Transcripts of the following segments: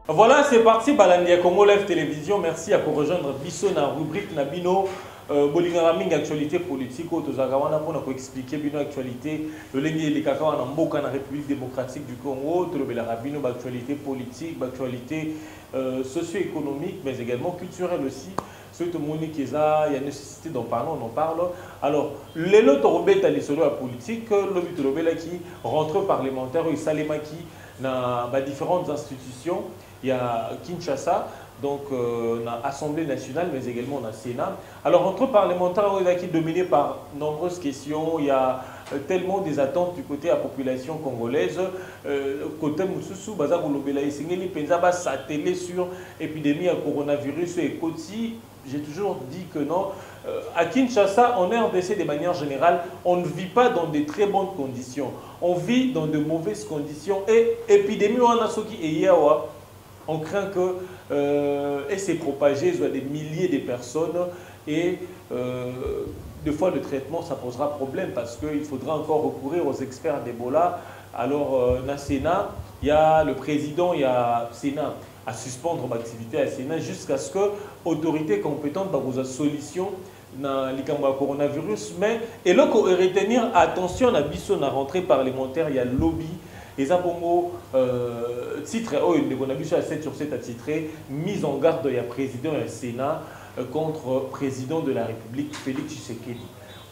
Voilà, c'est parti, Balandia Congo Live Télévision. Merci à vous rejoindre Bisso dans la rubrique Nabino. Bolingaraming actualité politique, Tozagawana pour expliquer bien l'actualité. Le Lengi et Kaka en Mboka dans la République démocratique du Congo, Tolobela Rabino, l'actualité politique, l'actualité socio-économique, mais également culturelle aussi. Soit tout le monde qui est là, il y a nécessité d'en parler, on en parle. Alors, les lots Torobet à l'issue de la politique, l'objet Torobela qui rentre parlementaire, il Salema qui dans différentes institutions. Il y a Kinshasa, donc l'Assemblée nationale, mais également le Sénat. Alors, entre parlementaires, on est dominé par nombreuses questions. Il y a tellement des attentes du côté de la population congolaise. Côté Moussoussou, Baza Boulobela et Singeli, Penzaba s'atteler sur l'épidémie à coronavirus et Koti. J'ai toujours dit que non. À Kinshasa, en RDC, de manière générale, on ne vit pas dans de très bonnes conditions. On vit dans de mauvaises conditions. Et l'épidémie, on a ce qui est hier. On craint que s'est propagé soit des milliers de personnes et des fois le traitement ça posera problème parce qu'il faudra encore recourir aux experts d'Ebola. Alors dans le Sénat, il y a le président, il y a le Sénat à suspendre l'activité à la Sénat jusqu'à ce que l'autorité compétente vous a solution dans le coronavirus. Mais et là qu'on retenir attention à la rentrée parlementaire, il y a le lobby. Et ça pour moi, titre, on a vu ça à 7 sur 7 à titrer, mise en garde il y a président et Sénat contre président de la République Félix Tshisekedi.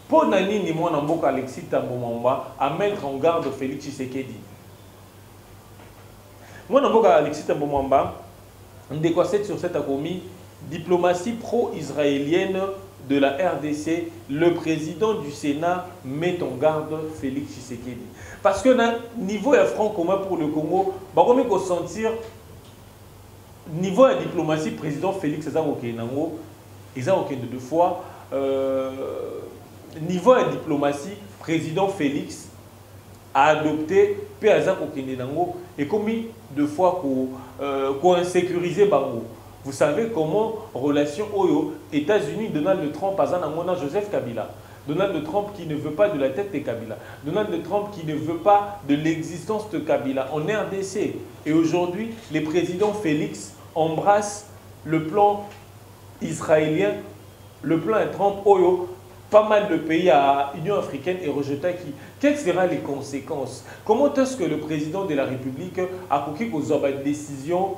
Pour Nani ni moi Namboka Alexis Tambomamba à mettre en garde Félix Tshisekedi. Moi Namboka Alexis Tambomamba, on découvre 7 sur 7 a commis diplomatie pro-israélienne de la RDC, le président du Sénat met en garde Félix Tshisekedi. Parce que dans le niveau franc commun pour le Congo, il faut sentir niveau de diplomatie, président Félix Tshisekedi, ils ont deux fois. Niveau de diplomatie, président Félix a adopté PAZA et commis deux fois pour insécuriser Bango. Vous savez comment relation aux États-Unis, Donald Trump, Joseph Kabila. Donald Trump qui ne veut pas de la tête de Kabila. Donald Trump qui ne veut pas de l'existence de Kabila en RDC. Et aujourd'hui, les présidents Félix embrassent le plan israélien, le plan Trump, pas mal de pays à l'Union africaine et rejeté qui. Quelles seront les conséquences? Comment est-ce que le président de la République a coupé aux décisions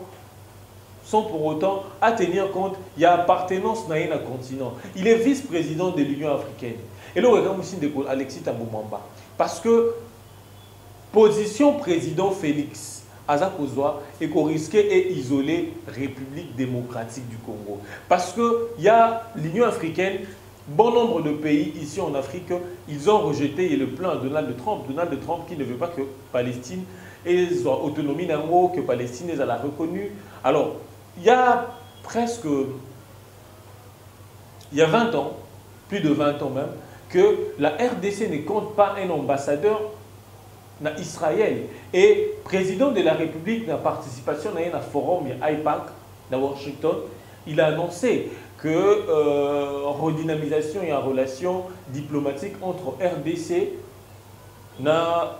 sans pour autant à tenir compte, il y a appartenance dans un continent. Il est vice-président de l'Union africaine. Et là, on regarde aussi Alexis Tambomamba. Parce que position président Félix Azakozwa est qu'on risquait et isoler République démocratique du Congo. Parce qu'il y a l'Union africaine, bon nombre de pays ici en Afrique, ils ont rejeté le plan de Donald Trump. Donald Trump qui ne veut pas que Palestine ait autonomie d'Ango, que Palestine ait la reconnue. Alors, il y a presque, il y a 20 ans, plus de 20 ans même, que la RDC ne compte pas un ambassadeur en Israël. Et président de la République, dans la participation à un forum, IPAC, à Washington, il a annoncé que redynamisation et en relation diplomatique entre RDC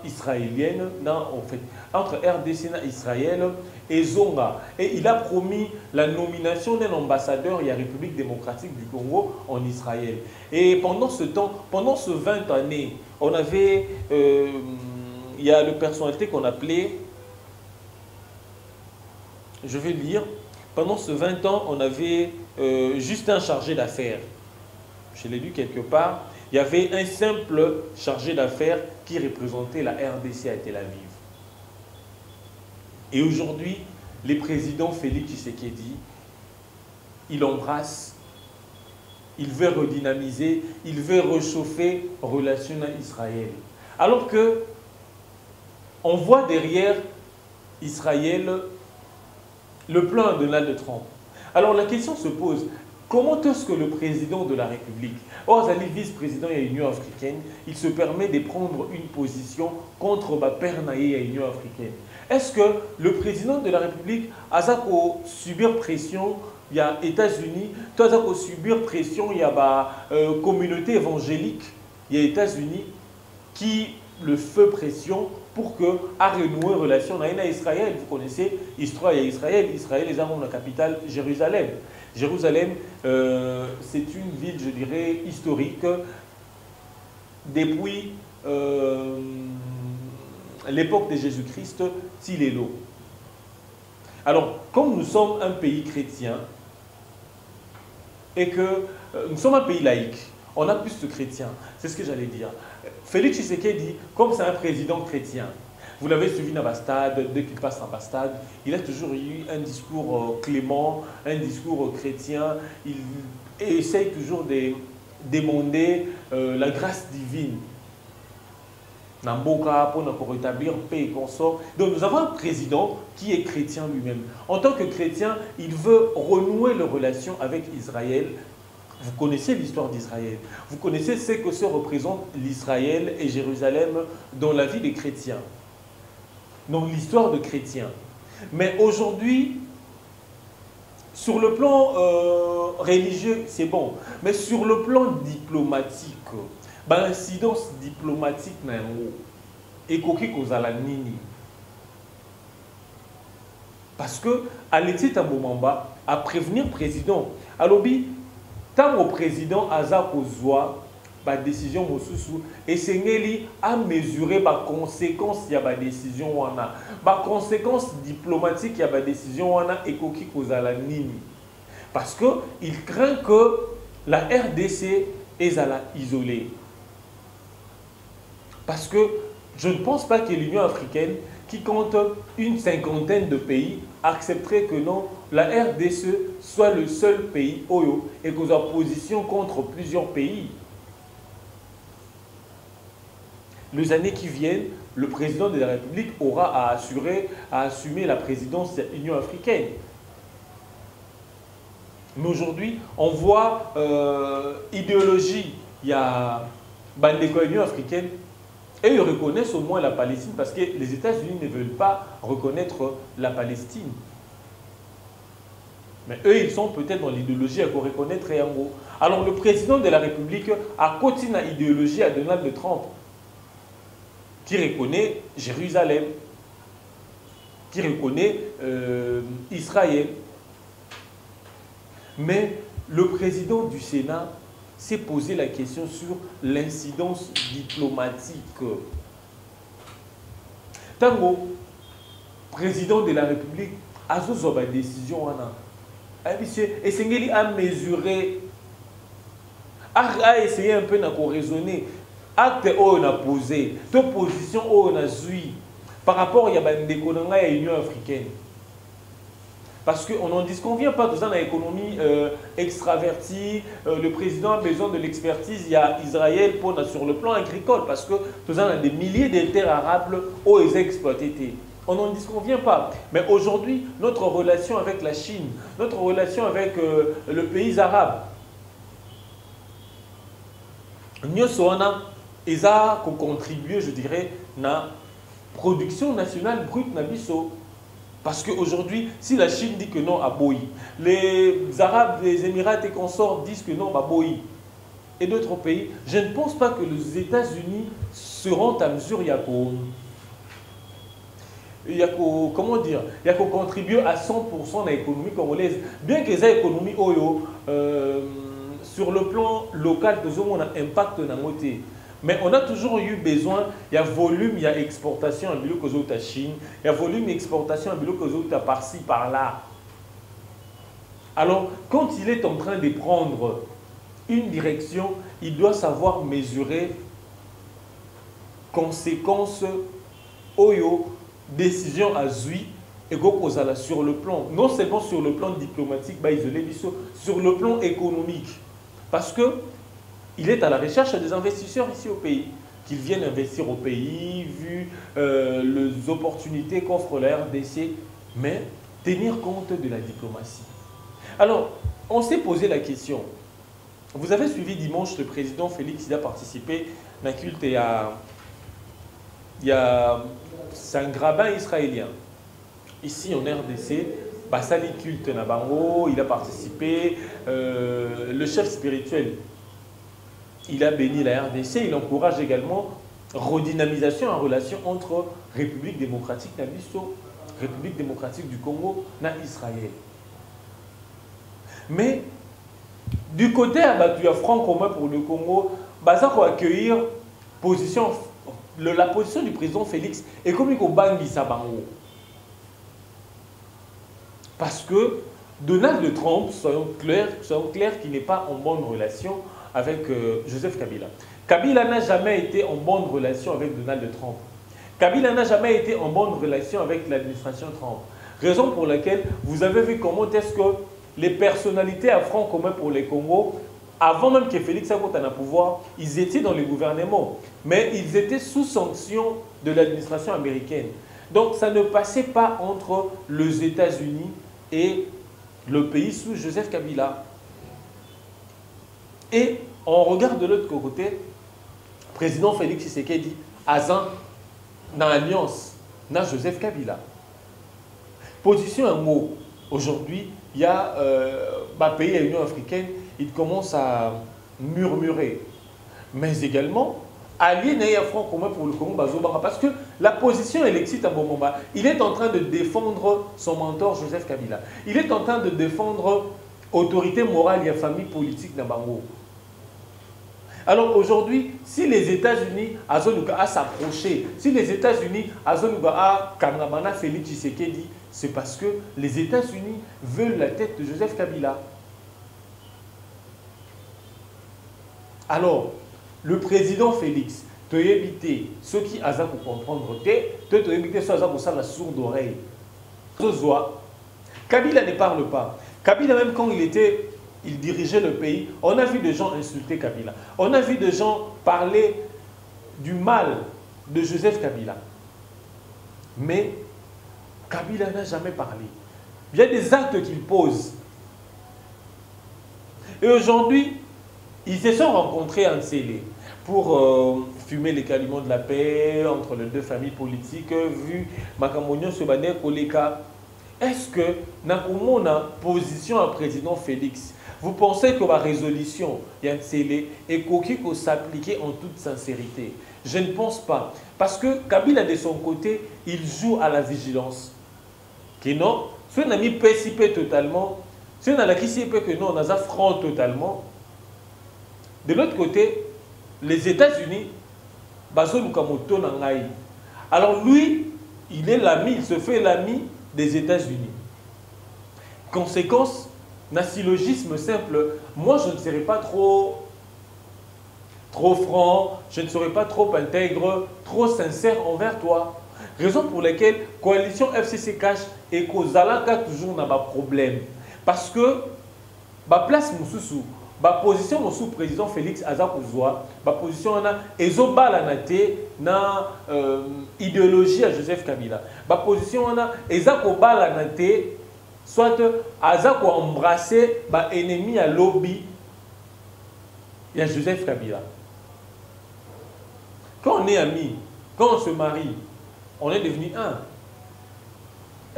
israélienne, en fait, entre RDC et Israël et Zonga. Et il a promis la nomination d'un ambassadeur et la République démocratique du Congo en Israël. Et pendant ce temps, pendant ce 20 années, on avait, il y a le personnalité qu'on appelait, je vais lire, pendant ce 20 ans, on avait juste un chargé d'affaires. Je l'ai lu quelque part. Il y avait un simple chargé d'affaires qui représentait la RDC à Tel Aviv. Et aujourd'hui, le président Félix Tshisekedi, il embrasse, il veut redynamiser, il veut réchauffer les relations à Israël. Alors que on voit derrière Israël le plan de Donald Trump. Alors la question se pose, comment est-ce que le président de la République, Zali vice-président de l'Union africaine, il se permet de prendre une position contre Pernaï à l'Union africaine? Est-ce que le président de la République a subir pression? Il y a États-Unis, tu as subir pression, il y a la communauté évangélique, il y a États-Unis qui le fait pression pour que à renouer relation avec Israël. Vous connaissez l'histoire et Israël. Israël est la capitale Jérusalem. Jérusalem, c'est une ville, je dirais, historique depuis l'époque de Jésus-Christ, Tilélo. Alors, comme nous sommes un pays chrétien et que nous sommes un pays laïque, on a plus de chrétiens. C'est ce que j'allais dire. Félix Tshisekedi, comme c'est un président chrétien, vous l'avez suivi dans Bastade, dès qu'il passe dans Bastade, il a toujours eu un discours clément, un discours chrétien. Il essaye toujours de demander la grâce divine. Namboka pour rétablir paix et consort. Donc nous avons un président qui est chrétien lui-même. En tant que chrétien, il veut renouer les relations avec Israël. Vous connaissez l'histoire d'Israël. Vous connaissez ce que se représente l'Israël et Jérusalem dans la vie des chrétiens. Dans l'histoire de chrétiens. Mais aujourd'hui, sur le plan religieux, c'est bon. Mais sur le plan diplomatique, l'incidence diplomatique est kozala nini. Parce que Alexis Tambomamba a prévenu le président. Alobi, tant au président Aza Kozwa, la décision Mosusu, et Sengeli a mesuré les conséquences de la décision. Les conséquences diplomatiques de la décision et Koki Kozala nini. Parce qu'il craint que la RDC est isolée. Parce que je ne pense pas que l'Union africaine, qui compte une cinquantaine de pays, accepterait que non, la RDC soit le seul pays Oyo et qu'on soit position contre plusieurs pays. Les années qui viennent, le président de la République aura à assumer la présidence de l'Union africaine. Mais aujourd'hui, on voit idéologie. Il y a l'Union africaine. Et ils reconnaissent au moins la Palestine parce que les États-Unis ne veulent pas reconnaître la Palestine. Mais eux, ils sont peut-être dans l'idéologie à reconnaître Yango. Alors le président de la République a continué l'idéologie à Donald Trump, qui reconnaît Jérusalem, qui reconnaît Israël. Mais le président du Sénat s'est posé la question sur l'incidence diplomatique. Tango, président de la République, a une décision. Et Sengeli a mesuré, a essayé un peu de raisonner. Acte on a posé, de position on a suivi par rapport à l'Union africaine. Parce qu'on n'en disconvient pas, dans l'économie extravertie, le président a besoin de l'expertise, il y a Israël sur le plan agricole, parce que nous avons des milliers de terres arables où ils exploité. On n'en disconvient pas. Mais aujourd'hui, notre relation avec la Chine, notre relation avec le pays arabe, nous avons contribué, je dirais, à la production nationale brute Nabiso. Parce qu'aujourd'hui, si la Chine dit que non à Boï, les Arabes, les Émirats et consorts disent que non à Boï, et d'autres pays, je ne pense pas que les États-Unis seront à mesure, comment dire, il y a qu'à contribuer à 100% à l'économie congolaise. Bien que les économies sur le plan local, nous avons un impact dans notre côté. Mais on a toujours eu besoin, il y a volume, il y a exportation à la Chine, il y a volume et exportation à par-ci, par-là. Alors, quand il est en train de prendre une direction, il doit savoir mesurer conséquences, oyo, décision à Zui, et sur le plan, non seulement sur le plan diplomatique, sur le plan économique. Parce que il est à la recherche des investisseurs ici au pays, qu'ils viennent investir au pays, vu les opportunités qu'offre la RDC, mais tenir compte de la diplomatie. Alors, on s'est posé la question. Vous avez suivi dimanche le président Félix, il a participé à un culte et à c'est un rabbin israélien. Ici en RDC, Basali Culte Nabango, il a participé, le chef spirituel, il a béni la RDC, il encourage également redynamisation en relation entre République démocratique Nabiso, République démocratique du Congo et Israël. Mais du côté abattu à franc commun pour le Congo, Baza va accueillir la position du président Félix et comme il Bangi Sabango. Parce que Donald Trump, soyons clairs qu'il n'est pas en bonne relation avec Joseph Kabila. Kabila n'a jamais été en bonne relation avec Donald Trump. Kabila n'a jamais été en bonne relation avec l'administration Trump. Raison pour laquelle vous avez vu comment est-ce que les personnalités à front commun pour les Congo, avant même que Félix soit en pouvoir, ils étaient dans le gouvernement. Mais ils étaient sous sanction de l'administration américaine. Donc ça ne passait pas entre les États-Unis et le pays sous Joseph Kabila. Et on regarde de l'autre côté, président Félix Tshisekedi, Azan, dans l'alliance, dans Joseph Kabila. Position un mot. Aujourd'hui, il y a un pays à l'Union africaine, il commence à murmurer. Mais également, allié n'a front commun pour le Congo, parce que la position électrique à Bomba, il est en train de défendre son mentor Joseph Kabila. Il est en train de défendre l'autorité morale et la famille politique d'Abango. Alors aujourd'hui, si les États-Unis à s'approcher, si les États-Unis à Kangamana Félix Tshisekedi, c'est parce que les États-Unis veulent la tête de Joseph Kabila. Alors, le président Félix, tu as évité ceux qui ont pour comprendre, tu as évité ceux qui ont pour la sourde oreille. Kabila ne parle pas. Kabila, même quand il dirigeait le pays, on a vu des gens insulter Kabila. On a vu des gens parler du mal de Joseph Kabila. Mais Kabila n'a jamais parlé. Il y a des actes qu'il pose. Et aujourd'hui, ils se sont rencontrés en Célé pour fumer les calumeaux de la paix entre les deux familles politiques, vu Makamonio Sobane Koleka. Est-ce que, dans la position à président Félix, vous pensez que la résolution Yansele est coquille pour s'appliquer en toute sincérité? Je ne pense pas. Parce que Kabila, de son côté, il joue à la vigilance. Que non, si on a mis PSIP totalement, si on a la KCP que non, on a front totalement. De l'autre côté, les États-Unis, alors lui, il est l'ami, il se fait l'ami des États-Unis. Conséquence, un syllogisme simple, moi je ne serai pas trop franc, je ne serai pas trop intègre, trop sincère envers toi. Raison pour laquelle coalition FCC Cash et Kozalaka toujours n'a pas de problème. Parce que la place Moussoussou, la position de président Félix Azakouzwa, la position na idéologie à Joseph Kabila. La position soit Azako embrasser l'ennemi à lobby, il y a Joseph Kabila. Quand on est amis, quand on se marie, on est devenu un.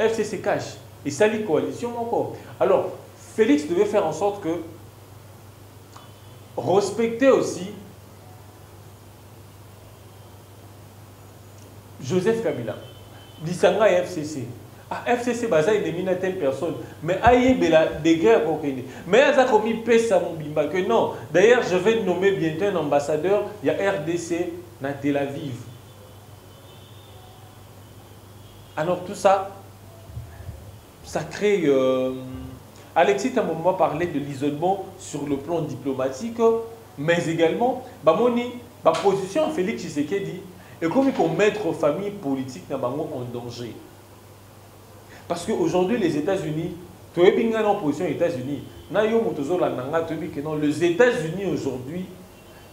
FCC Cash et Sali Coalition encore. Alors, Félix devait faire en sorte que respecter aussi Joseph Kabila. Disanga et FCC. Ah, FCC basa élimine telle personne, mais aïe bela degré à coquiner. Mais à ça commis pesa mon bimba que non. D'ailleurs, je vais nommer bientôt un ambassadeur. Il y a RDC dans Tel Aviv. Alors tout ça, ça crée. Alexis à un moment parlé de l'isolement sur le plan diplomatique, mais également, ma position à Félix Tshisekedi est comme il faut mettre famille politique en danger. Parce qu'aujourd'hui, les États-Unis, tu es en position aux États-Unis. Les États-Unis aujourd'hui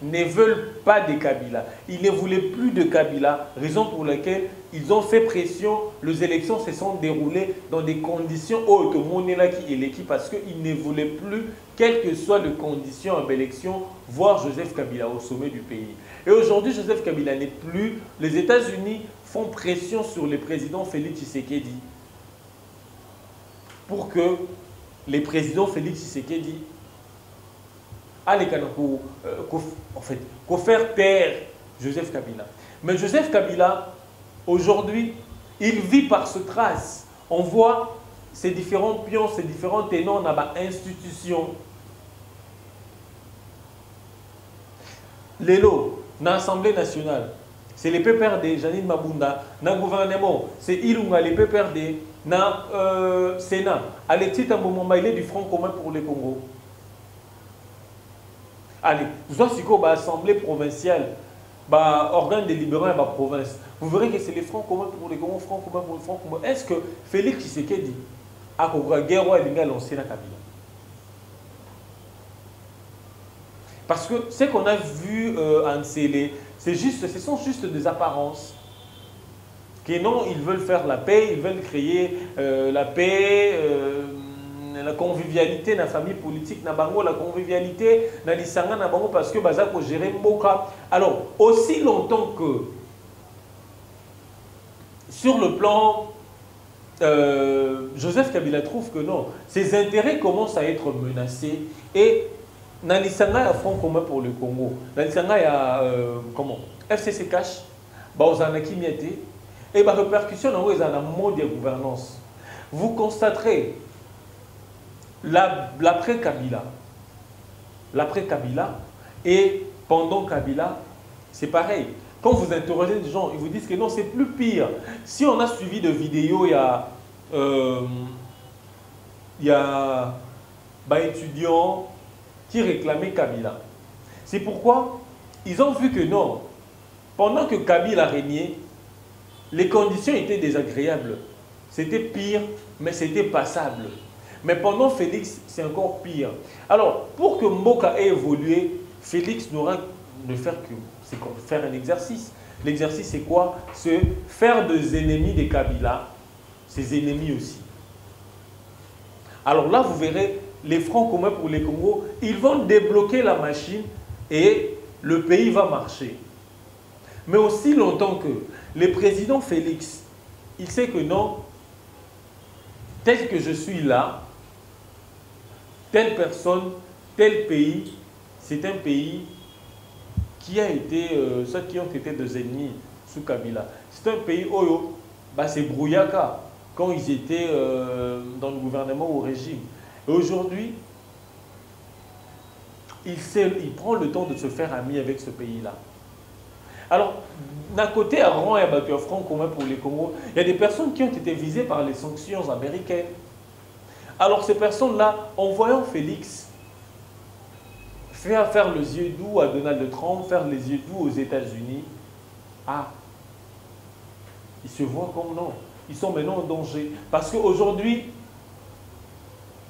ne veulent pas de Kabila. Ils ne voulaient plus de Kabila, raison pour laquelle ils ont fait pression. Les élections se sont déroulées dans des conditions hautes. Qui est l'équipe parce qu'ils ne voulaient plus, quelles que soient les conditions à l'élection, voir Joseph Kabila au sommet du pays. Et aujourd'hui, Joseph Kabila n'est plus. Les États-Unis font pression sur le président Félix Tshisekedi pour que le président Félix Tshisekedi aille en fait, faire taire Joseph Kabila. Mais Joseph Kabila, aujourd'hui, il vit par ce trace. On voit ces différents pions, ces différents ténors dans l'institution. Lélo, dans l'Assemblée nationale, c'est les PPRD, Janine Mabunda. Dans le gouvernement, c'est Ilunga, les PPRD. Dans le Sénat, Alexis Tambomamba, il est du Front commun pour le Congo. Allez, vous avez l'Assemblée provinciale, organe délibérant de la province. Vous verrez que c'est les Front commun pour le Congo, Front commun pour le Front commun. Est-ce que Félix Tshisekedi a guerre et lancé la Kabila? Parce que ce qu'on a vu en Célé, ce sont juste des apparences. Que non, ils veulent faire la paix, ils veulent créer la paix, la convivialité dans la famille politique, la convivialité dans l'Isanga, parce que Baza pour gérer Mboka. Alors, aussi longtemps que sur le plan, Joseph Kabila trouve que non, ses intérêts commencent à être menacés et dans l'Isanga, il y a Front commun pour le Congo. Dans l'Isanga, il y a FCC Cash, Baozanaki Miete, et la répercussion dans le mode de gouvernance. Vous constaterez l'après-Kabila. L'après-Kabila et pendant Kabila, c'est pareil. Quand vous interrogez des gens, ils vous disent que non, c'est plus pire. Si on a suivi de vidéos, il y a étudiants qui réclamaient Kabila. C'est pourquoi ils ont vu que non, pendant que Kabila régnait, les conditions étaient désagréables. C'était pire, mais c'était passable. Mais pendant Félix, c'est encore pire. Alors, pour que Mboka ait évolué, Félix n'aura de faire que faire un exercice. L'exercice, c'est quoi? C'est faire des ennemis de Kabila, ses ennemis aussi. Alors là, vous verrez, les Francs communs pour les Congo, ils vont débloquer la machine et le pays va marcher. Mais aussi longtemps que le président Félix, il sait que non, tel que je suis là, telle personne, tel pays, c'est un pays qui a été, ceux qui ont été des ennemis sous Kabila. C'est un pays, c'est Brouillaka, quand ils étaient dans le gouvernement au régime. Et aujourd'hui, il prend le temps de se faire ami avec ce pays-là. Alors, d'un côté, à Rouen et à Front commun pour les Congo, il y a des personnes qui ont été visées par les sanctions américaines. Alors, ces personnes-là, en voyant Félix faire les yeux doux à Donald Trump, faire les yeux doux aux États-Unis, ils se voient comme non. Ils sont maintenant en danger. Parce qu'aujourd'hui,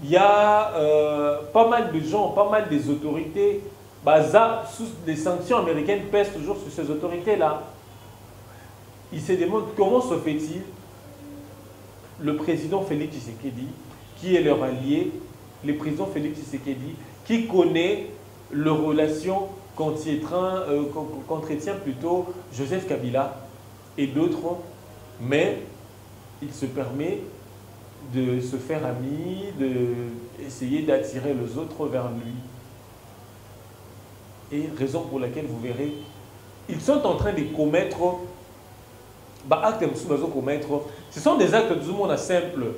il y a pas mal de gens, pas mal des autorités, sous les sanctions américaines pèsent toujours sur ces autorités-là. Ils se demandent comment se fait-il le président Félix Tshisekedi, qui est leur allié, le président Félix Tshisekedi, qui connaît leurs relations qu'entretient plutôt Joseph Kabila et d'autres, mais il se permet de se faire ami, d'essayer d'attirer les autres vers lui. Et raison pour laquelle vous verrez, ils sont en train de commettre, ce sont des actes du monde simples,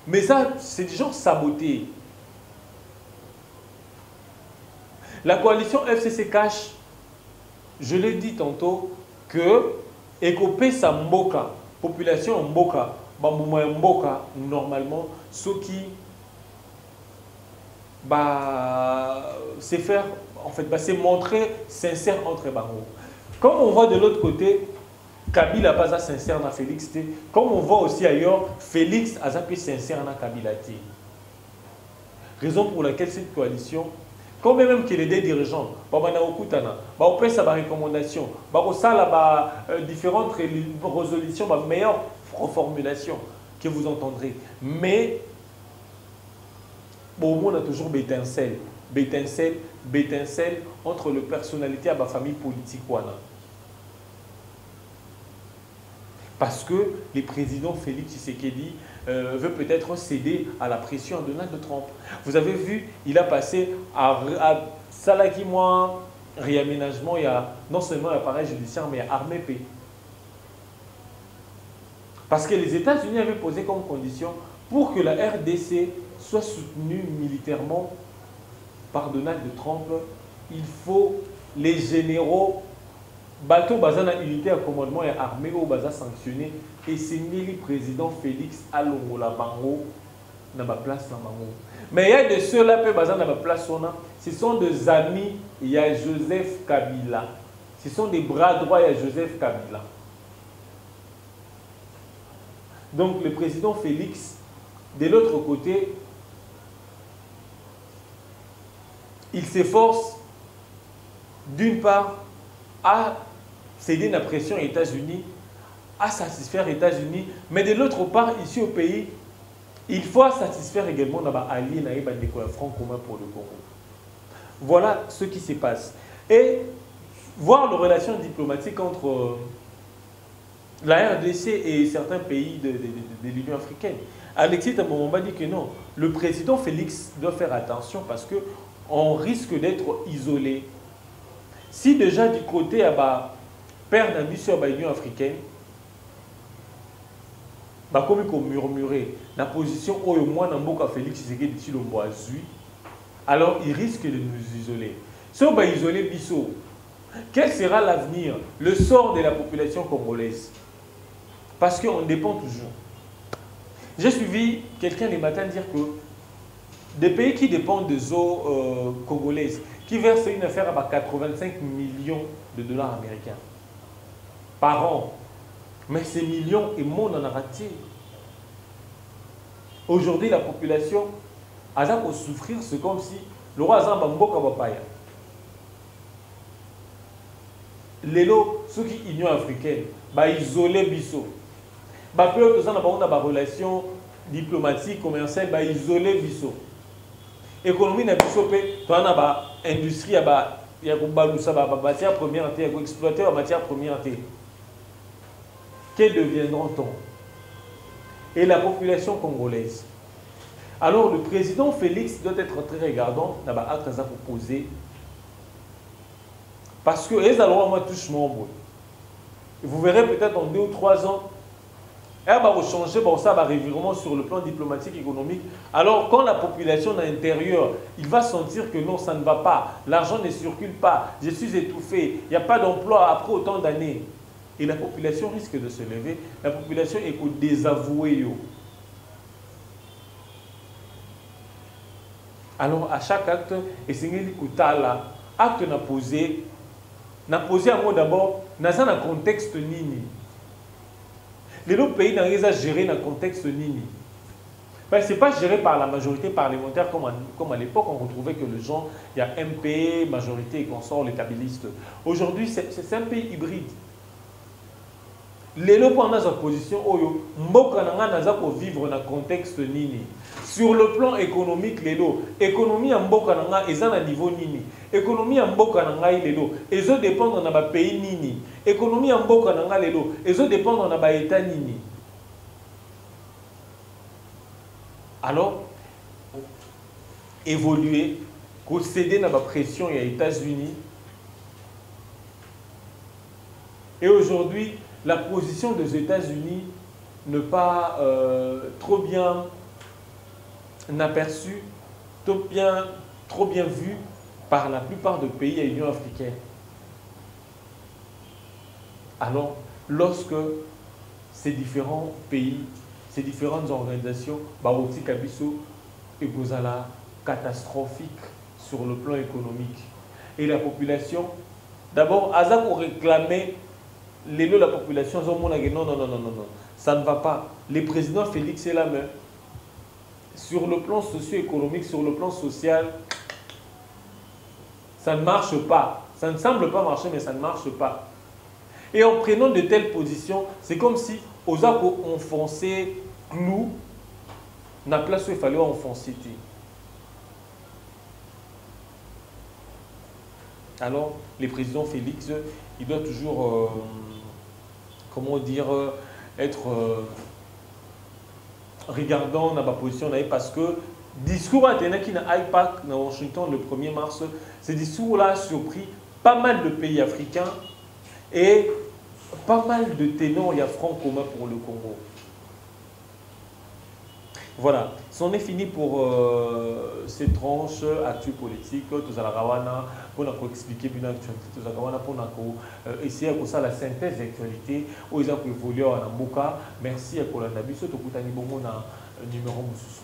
mais ça, c'est des gens sabotés. La coalition FCC Cash, je l'ai dit tantôt, que Ekopé sa Mboka, population Mboka, Mboka, normalement, ceux qui c'est faire, en fait, c'est montrer sincère entre Bango. Comme on voit de l'autre côté, Kabila pas sincère dans Félix, comme on voit aussi ailleurs, Félix a plus sincère dans Kabila. Raison pour laquelle cette coalition, quand même que les deux dirigeants, on peut faire des recommandations, on peut différentes résolutions, meilleure formulation que vous entendrez. Mais au monde a toujours d'étincelles d'étincelle entre les personnalités et la famille politique. Parce que le président Félix Tshisekedi veut peut-être céder à la pression de Donald Trump. Vous avez vu, il a passé à Salakimoa, réaménagement, il y a non seulement l'appareil judiciaire, mais il y a armée paix. Parce que les États-Unis avaient posé comme condition pour que la RDC soit soutenue militairement par Donald Trump, il faut les généraux, bateau bazana unité à commandement et armée au baza sanctionné et c'est le président Félix Alongola Bango dans ma place dans Bango. Mais il y a de ceux-là qui bazana dans ma place, ce sont des amis, il y a Joseph Kabila. Ce sont des bras droits, il y a Joseph Kabila. Donc le président Félix, de l'autre côté, il s'efforce d'une part à céder la pression aux États-Unis, à satisfaire les États-Unis, mais de l'autre part, ici au pays, il faut satisfaire également nos alliés, nos front commun pour le Congo. Voilà ce qui se passe. Et voir les relations diplomatiques entre la RDC et certains pays de l'Union africaine. Alexis Tambomba dit que non, le président Félix doit faire attention parce qu'on risque d'être isolé. Si déjà du côté à père d'ambition à l'Union africaine, comme il murmurer la position où moi Namboka Félix Tshisekedi Tshilombo azui, alors il risque de nous isoler. Si on va isoler Bissot, quel sera l'avenir, le sort de la population congolaise? Parce qu'on dépend toujours. J'ai suivi quelqu'un les matins dire que des pays qui dépendent des eaux congolaises, qui versent une affaire à 85 millions de dollars américains par an. Mais ces millions et monde en a raté. Aujourd'hui, la population a pour souffrir, c'est comme si le roi Zamba Mboka Bapaya. Lélo, ceux qui Union africaine, isolé Bissot. Peu de gens ont des relations diplomatiques, commerciales, isolé Bissot. Économie na Bissot, tu as une industrie, il y a une matière première, il y a un exploiteur matière première. Que deviendront-on? Et la population congolaise. Alors le président Félix doit être très regardant dans les actes à proposer. Parce que les allois touchent mon bout. Vous verrez peut-être en 2 ou 3 ans, elle va changer ça va revirement sur le plan diplomatique, économique. Alors quand la population à l'intérieur, il va sentir que non, ça ne va pas, l'argent ne circule pas, je suis étouffé, il n'y a pas d'emploi après autant d'années. Et la population risque de se lever, la population est désavouée. Alors à chaque acte, et c'est acte n'a posé un mot d'abord, dans un contexte nini. Les autres pays n'ont pas géré dans un contexte nini. Ben, ce n'est pas géré par la majorité parlementaire comme à l'époque, on retrouvait que les gens, il y a MP, majorité et consort, les kabylistes. Aujourd'hui, c'est un pays hybride. Les gens pendant sa position, mboka nanga pour vivre dans un contexte nini. Sur le plan économique, l'économie en mboka nanga est à niveau nini. Économie en mboka nanga lelo, et zo dépendre dans le pays nini. Économie en mboka nanga lelo, et zo dépendre dans le état nini. Alors, évoluer, céder dans la pression aux États-Unis. Et aujourd'hui, la position des États-Unis n'est pas trop bien aperçue, trop bien vue par la plupart des pays de l'Union africaine. Alors, lorsque ces différents pays, ces différentes organisations, Barouti Kabiso et Gozala, catastrophique sur le plan économique. Et la population, d'abord, Azak a réclamé la population, non, ça ne va pas. Le président Félix est la main. Sur le plan socio-économique, sur le plan social, ça ne marche pas. Ça ne semble pas marcher, mais ça ne marche pas. Et en prenant de telles positions, c'est comme si Ozak a enfoncé clou dans la place où il fallait enfoncer. Alors, le président Félix, il doit toujours, comment dire, être regardant dans ma position parce que discours à qui na IPAC dans Washington le 1er mars, ce discours-là a surpris pas mal de pays africains et pas mal de ténors et francs communs pour le Congo. Voilà, c'en est fini pour ces tranches actuelles politiques. Tout ça, pour nous expliquer bien l'actualité, tout ça, pour nous essayer de faire la synthèse de l'actualité, aux gens qui évoluent en Amboka. Merci à Colanda Bisso, tout le monde a un numéro Moussou.